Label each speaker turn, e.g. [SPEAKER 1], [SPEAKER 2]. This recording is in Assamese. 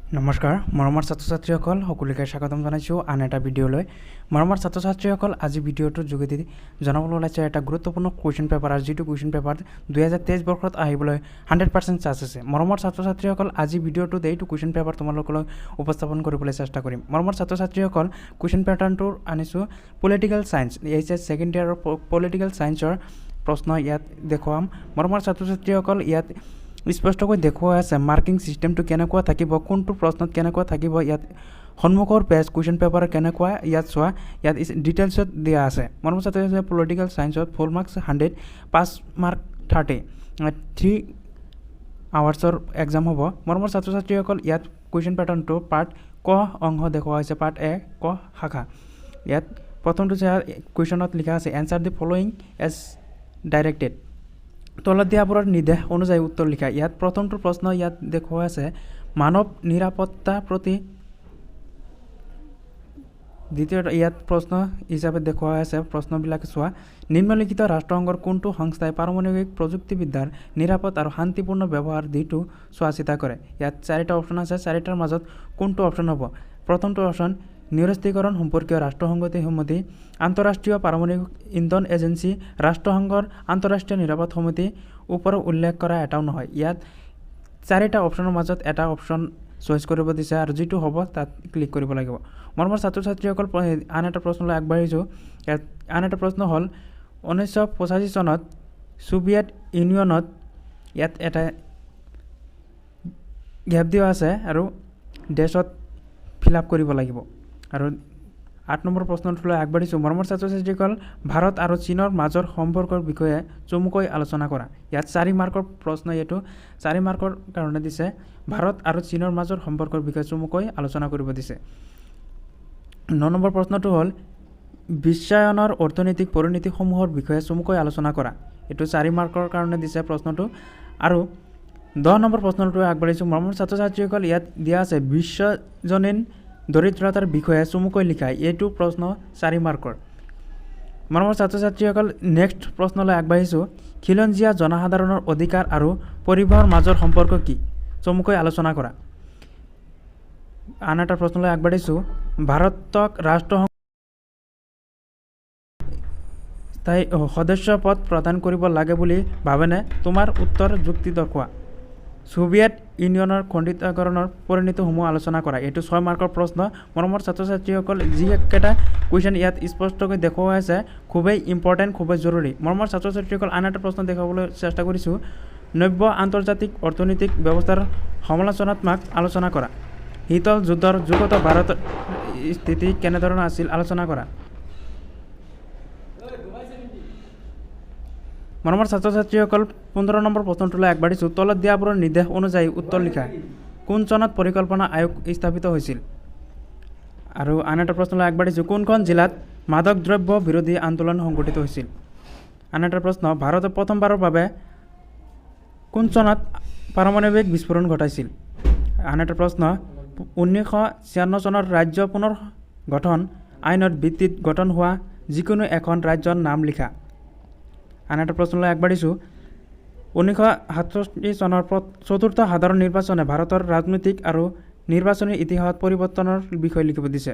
[SPEAKER 1] নমস্কাৰ মৰমৰ ছাত্ৰ-ছাত্ৰীসকল সকলোকে স্বাগতম জনাইছোঁ আন এটা ভিডিঅ'লৈ। মৰমৰ ছাত্ৰ-ছাত্ৰীসকল আজি ভিডিঅ'টোৰ যোগেদি জনাবলৈ ওলাইছে এটা গুৰুত্বপূৰ্ণ কুৱেশ্যন পেপাৰ আৰু যিটো কুৱেশ্যন পেপাৰ 2023 বৰ্ষত আহিবলৈ 100% চান্স আছে। মৰমৰ ছাত্ৰ-ছাত্ৰীসকল আজি ভিডিঅ'টোত এইটো কুৱেশ্যন পেপাৰ তোমালোকলৈ উপস্থাপন কৰিবলৈ চেষ্টা কৰিম। মৰমৰ ছাত্ৰ-ছাত্ৰীসকল কুৱেশ্যন পেটাৰ্ণটো আনিছোঁ পলিটিকেল ছায়েন্স এইচএছ ছেকেণ্ড ইয়াৰৰ পলিটিকেল ছায়েন্সৰ প্ৰশ্ন ইয়াত দেখুৱাম। মৰমৰ ছাত্ৰ-ছাত্ৰীসকল ইয়াত স্পষ্টকৈ দেখুওৱা আছে মাৰ্কিং চিষ্টেমটো কেনেকুৱা থাকিব, কোনটো প্ৰশ্নত কেনেকুৱা থাকিব, ইয়াত সন্মুখৰ পেজ কুৱেশ্যন পেপাৰ কেনেকুৱা ইয়াত চোৱা, ইয়াত ডিটেইলছত দিয়া আছে। মৰমৰ ছাত্ৰ-ছাত্ৰী পলিটিকেল ছায়েন্সত ফুল মাৰ্কছ 100, পাছ মাৰ্ক 30, 3 আৱাৰ্ছৰ এক্সাম হ'ব। মৰমৰ ছাত্ৰ-ছাত্ৰীসকল ইয়াত কুৱেশ্যন পেটাৰ্ণটো পাৰ্ট ক অংশ দেখুওৱা হৈছে, পাৰ্ট এ ক শাখা। ইয়াত প্ৰথমটো কুৱেশ্যনত লিখা আছে answer the following as directed, তলত দিয়াবোৰৰ নিৰ্দেশ অনুযায়ী উত্তৰ লিখা। ইয়াত প্ৰথমটো প্ৰশ্ন ইয়াত দেখুওৱা আছে মানৱ নিৰাপত্তা প্ৰতি, দ্বিতীয়টো ইয়াত প্ৰশ্ন হিচাপে দেখুওৱা আছে প্ৰশ্নবিলাক চোৱা নিম্নলিখিত ৰাষ্ট্ৰসংঘৰ কোনটো সংস্থাই পাৰমাণৱিক প্ৰযুক্তিবিদ্যাৰ নিৰাপদ আৰু শান্তিপূৰ্ণ ব্যৱহাৰ দিটো চোৱা চিতা কৰে। ইয়াত 4টা অপশ্যন আছে, 4টাৰ মাজত কোনটো অপশ্যন হ'ব। প্ৰথমটো অপশ্যন নিৰস্ত্ৰীকৰণ সম্পৰ্কীয় ৰাষ্ট্ৰসংঘতি সমিতি, আন্তঃৰাষ্ট্ৰীয় পাৰমাণৱিক ইন্ধন এজেঞ্চি, ৰাষ্ট্ৰসংঘৰ আন্তঃৰাষ্ট্ৰীয় নিৰাপদ সমিতি ওপৰত উল্লেখ কৰা এটাও নহয়। ইয়াত 4টা অপশ্যনৰ মাজত এটা অপশ্যন চইচ কৰিব দিছে আৰু যিটো হ'ব তাত ক্লিক কৰিব লাগিব। মৰমৰ ছাত্ৰ-ছাত্ৰীসকল আন এটা প্ৰশ্নলৈ আগবাঢ়িছোঁ। ইয়াত আন এটা প্ৰশ্ন হ'ল 1985 চনত ছোভিয়েট ইউনিয়নত, ইয়াত এটা গেপ দিয়া আছে আৰু ডেছত ফিল আপ কৰিব লাগিব। আৰু 8 নম্বৰ প্ৰশ্নটোলৈ আগবাঢ়িছোঁ। মৰমৰ ছাত্ৰ-ছাত্ৰীসকল ভাৰত আৰু চীনৰ মাজৰ সম্পৰ্কৰ বিষয়ে চমুকৈ আলোচনা কৰা। ইয়াত 4 মাৰ্কৰ প্ৰশ্ন, এইটো 4 মাৰ্কৰ কাৰণে দিছে। ভাৰত আৰু চীনৰ মাজৰ সম্পৰ্কৰ বিষয়ে চমুকৈ আলোচনা কৰিব দিছে। 9 নম্বৰ প্ৰশ্নটো হ'ল বিশ্বায়নৰ অৰ্থনৈতিক পৰিণতিসমূহৰ বিষয়ে চমুকৈ আলোচনা কৰা। এইটো 4 মাৰ্কৰ কাৰণে দিছে প্ৰশ্নটো। আৰু 10 নম্বৰ প্ৰশ্নটো আগবাঢ়িছোঁ। মৰমৰ ছাত্ৰ-ছাত্ৰীসকল ইয়াত দিয়া আছে বিশ্বজনীন দৰিদ্ৰতাৰ বিষয়ে চমুকৈ লিখা। এইটো প্ৰশ্ন 4 মাৰ্কৰ। মৰমৰ ছাত্ৰ-ছাত্ৰীসকল নেক্সট প্ৰশ্নলৈ আগবাঢ়িছোঁ। খিলঞ্জীয়া জনসাধাৰণৰ অধিকাৰ আৰু পৰিবাৰৰ মাজৰ সম্পৰ্ক কি, চমুকৈ আলোচনা কৰা। আন এটা প্ৰশ্নলৈ আগবাঢ়িছোঁ। ভাৰতক ৰাষ্ট্ৰসংঘৰ স্থায়ী সদস্য পদ প্ৰদান কৰিব লাগে বুলি ভাবেনে? তোমাৰ উত্তৰ যুক্তি দৰ্শোৱা। ছোভিয়েট ইউনিয়নৰ খণ্ডিতকৰণৰ পৰিণতিসমূহ আলোচনা কৰা। এইটো 6 মাৰ্কৰ প্ৰশ্ন। মৰমৰ ছাত্ৰ-ছাত্ৰীসকল যিকেইটা কুৱেশ্যন ইয়াত স্পষ্টকৈ দেখুওৱা আছে খুবেই ইম্পৰ্টেণ্ট, খুবেই জৰুৰী। মৰমৰ ছাত্ৰ-ছাত্ৰীসকল আন এটা প্ৰশ্ন দেখাবলৈ চেষ্টা কৰিছোঁ। নব্য আন্তৰ্জাতিক অৰ্থনৈতিক ব্যৱস্থাৰ সমালোচনাত্মক আলোচনা কৰা। শীতল যুদ্ধৰ যুগত ভাৰতৰ স্থিতি কেনেধৰণৰ আছিল আলোচনা কৰা। মৰমৰ ছাত্ৰ-ছাত্ৰীসকল 15 নম্বৰ প্ৰশ্নটোলৈ আগবাঢ়িছোঁ। তলত দিয়াবোৰৰ নিৰ্দেশ অনুযায়ী উত্তৰ লিখা। কোন চনত পৰিকল্পনা আয়োগ স্থাপিত হৈছিল? আৰু আন এটা প্ৰশ্নলৈ আগবাঢ়িছোঁ। কোনখন জিলাত মাদক দ্ৰব্য বিৰোধী আন্দোলন সংঘটিত হৈছিল? আন এটা প্ৰশ্ন ভাৰতে প্ৰথমবাৰৰ বাবে কোন চনত পাৰমাণৱিক বিস্ফোৰণ ঘটাইছিল? আন এটা প্ৰশ্ন 1956 চনৰ ৰাজ্য পুনৰ গঠন আইনৰ ভিত্তিত গঠন হোৱা যিকোনো এখন ৰাজ্যৰ নাম লিখা। আন এটা প্ৰশ্নলৈ আগবাঢ়িছোঁ। 1967 চনৰ 4ৰ্থ সাধাৰণ নিৰ্বাচনে ভাৰতৰ ৰাজনৈতিক আৰু নিৰ্বাচনী ইতিহাসত পৰিৱৰ্তনৰ বিষয়ে লিখিব দিছে।